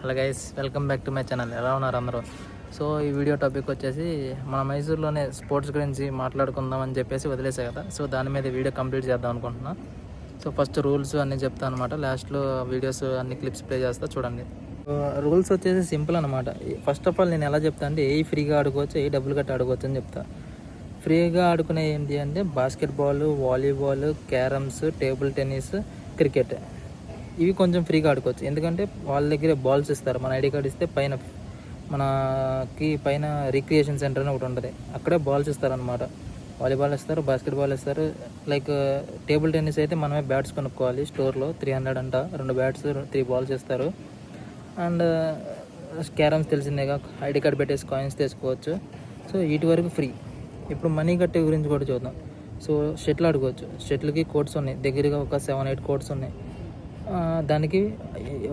Hello guys, welcome back to my channel. ఎలా ఉన్నారు అందరూ? సో ఈ వీడియో టాపిక్ వచ్చేసి మన మైసూర్లోనే స్పోర్ట్స్ గురించి మాట్లాడుకుందాం అని చెప్పేసి వదిలేసా కదా. సో దాని మీద వీడియో కంప్లీట్ చేద్దాం అనుకుంటున్నా. సో ఫస్ట్ రూల్స్ అన్నీ చెప్తాను అనమాట. లాస్ట్లో వీడియోస్ అన్ని క్లిప్స్ ప్లే చేస్తా చూడండి. రూల్స్ వచ్చేసి సింపుల్ అనమాట. ఫస్ట్ ఆఫ్ ఆల్ నేను ఎలా చెప్తా అంటే ఫ్రీగా ఆడుకోవచ్చు, డబ్బులు కట్టి ఆడుకోవచ్చు అని చెప్తా. ఫ్రీగా ఆడుకునే ఏంటి అంటే basketball, volleyball, carroms, table tennis, cricket. ఇవి కొంచెం ఫ్రీగా ఆడుకోవచ్చు. ఎందుకంటే వాళ్ళ దగ్గరే బాల్స్ ఇస్తారు. మన ఐడి కార్డ్ ఇస్తే పైన రిక్రియేషన్ సెంటర్ అని ఒకటి ఉంటుంది. అక్కడే బాల్స్ ఇస్తారనమాట. వాలీబాల్ ఇస్తారు, బాస్కెట్బాల్ ఇస్తారు. లైక్ టేబుల్ టెన్నిస్ అయితే మనమే బ్యాట్స్ కొనుక్కోవాలి స్టోర్లో. 300 అంట, 2 బ్యాట్స్, 3 బాల్స్ ఇస్తారు. అండ్ క్యారమ్స్ తెలిసిందేగా, ఐడి కార్డ్ పెట్టేసి కాయిన్స్ తీసుకోవచ్చు. సో వీటి వరకు ఫ్రీ. ఇప్పుడు మనీ కట్టే గురించి కూడా చూద్దాం. సో షటిల్ ఆడుకోవచ్చు. షటిల్కి కోర్ట్స్ ఉన్నాయి, దగ్గరగా ఒక 7-8 కోర్ట్స్ ఉన్నాయి. దానికి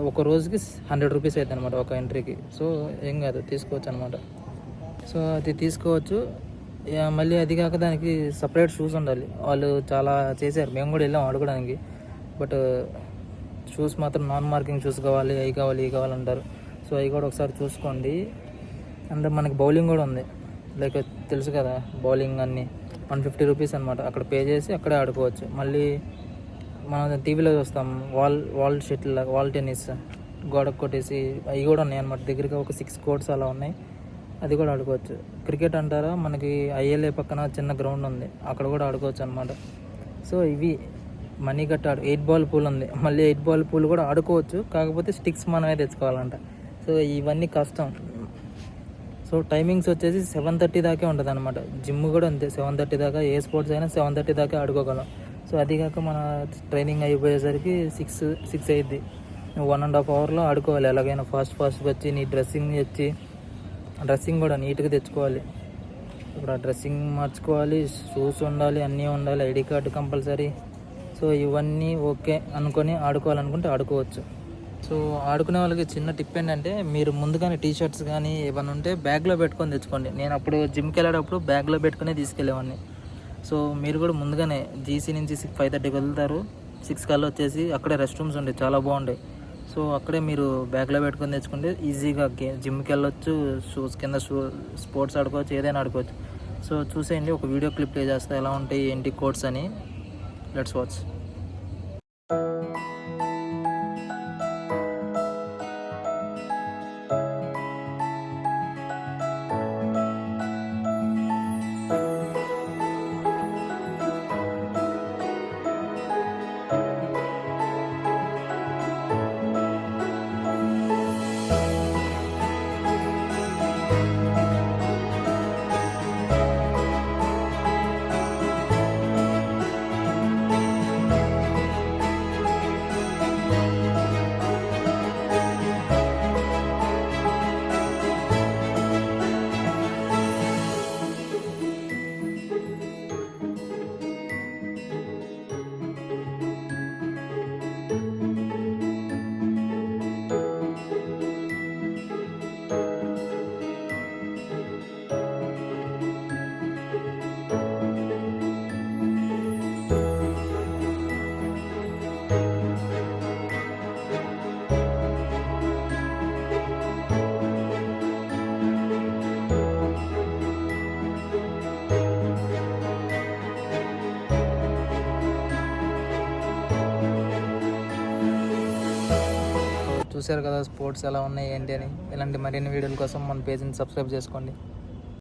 ఒక రోజుకి 100 రూపీస్ అవుతుంది అనమాట ఒక ఎంట్రీకి. సో ఏం కాదు, తీసుకోవచ్చు అనమాట. సో అది తీసుకోవచ్చు. మళ్ళీ అది కాక దానికి సపరేట్ షూస్ ఉండాలి. వాళ్ళు చాలా చేశారు, మేము కూడా వెళ్ళాం ఆడుకోవడానికి. బట్ షూస్ మాత్రం నాన్ మార్కింగ్ షూస్ కావాలి, అవి కావాలి, ఇవి కావాలంటారు. సో అవి కూడా ఒకసారి చూసుకోండి. అండ్ మనకి బౌలింగ్ కూడా ఉంది. లైక్ తెలుసు కదా, బౌలింగ్ అన్నీ 150 రూపీస్ అనమాట. అక్కడ పే చేసి అక్కడే ఆడుకోవచ్చు. మళ్ళీ మనం టీవీలో చూస్తాం వాల్ షటిల్, వాల్ టెన్నిస్, గోడకు కొట్టేసి అవి కూడా ఉన్నాయి అనమాట. దగ్గరగా ఒక 6 కోర్ట్స్ అలా ఉన్నాయి. అది కూడా ఆడుకోవచ్చు. క్రికెట్ అంటారా, మనకి ఐఎల్ఏ పక్కన చిన్న గ్రౌండ్ ఉంది, అక్కడ కూడా ఆడుకోవచ్చు అనమాట. సో ఇవి మనీ కట్టి 8 బాల్ పూల్ ఉంది. మళ్ళీ 8 బాల్ పూల్ కూడా ఆడుకోవచ్చు, కాకపోతే స్టిక్స్ మనమే తెచ్చుకోవాలంట. సో ఇవన్నీ కష్టం. సో టైమింగ్స్ వచ్చేసి 7:30 దాకే ఉంటుంది అనమాట. జిమ్ కూడా అంతే, 7:30 దాకా. ఏ స్పోర్ట్స్ అయినా 7:30 దాకా ఆడుకోగలం. సో అది కాక మన ట్రైనింగ్ అయిపోయేసరికి 6 అయ్యిద్ది. 1.5 అవర్లో ఆడుకోవాలి. ఎలాగైనా ఫాస్ట్గా వచ్చి నీ డ్రెస్సింగ్ కూడా నీట్గా తెచ్చుకోవాలి. ఇప్పుడు ఆ డ్రెస్సింగ్ మార్చుకోవాలి, షూస్ ఉండాలి, అన్నీ ఉండాలి, ఐడి కార్డు కంపల్సరీ. సో ఇవన్నీ ఓకే అనుకొని ఆడుకోవాలనుకుంటే ఆడుకోవచ్చు. సో ఆడుకునే వాళ్ళకి చిన్న టిప్ ఏంటంటే, మీరు ముందుగానే టీషర్ట్స్ కానీ ఏమైనా ఉంటే బ్యాగ్లో పెట్టుకొని తెచ్చుకోండి. నేను అప్పుడు జిమ్కి వెళ్ళేటప్పుడు బ్యాగ్లో పెట్టుకుని తీసుకెళ్ళేవాడిని. సో మీరు కూడా ముందుగానే జీసీ నుంచి 5:30కి వెళ్తారు, 6 కల్లా వచ్చేసి అక్కడే రెస్ట్ రూమ్స్ ఉంటాయి, చాలా బాగుంటాయి. సో అక్కడే మీరు బ్యాగ్లో పెట్టుకొని తెచ్చుకుంటే ఈజీగా జిమ్కి వెళ్ళొచ్చు, షూస్ కింద స్పోర్ట్స్ ఆడుకోవచ్చు, ఏదైనా ఆడుకోవచ్చు. సో చూసేయండి, ఒక వీడియో క్లిప్ ప్లే చేస్తే ఎలా ఉంటాయి ఏంటి కోర్ట్స్ అని. Let's watch. చూశారు కదా స్పోర్ట్స్ ఎలా ఉన్నాయి ఏంటి అని. ఇలాంటి మరిన్ని వీడియోల కోసం మన పేజ్ని సబ్స్క్రైబ్ చేసుకోండి.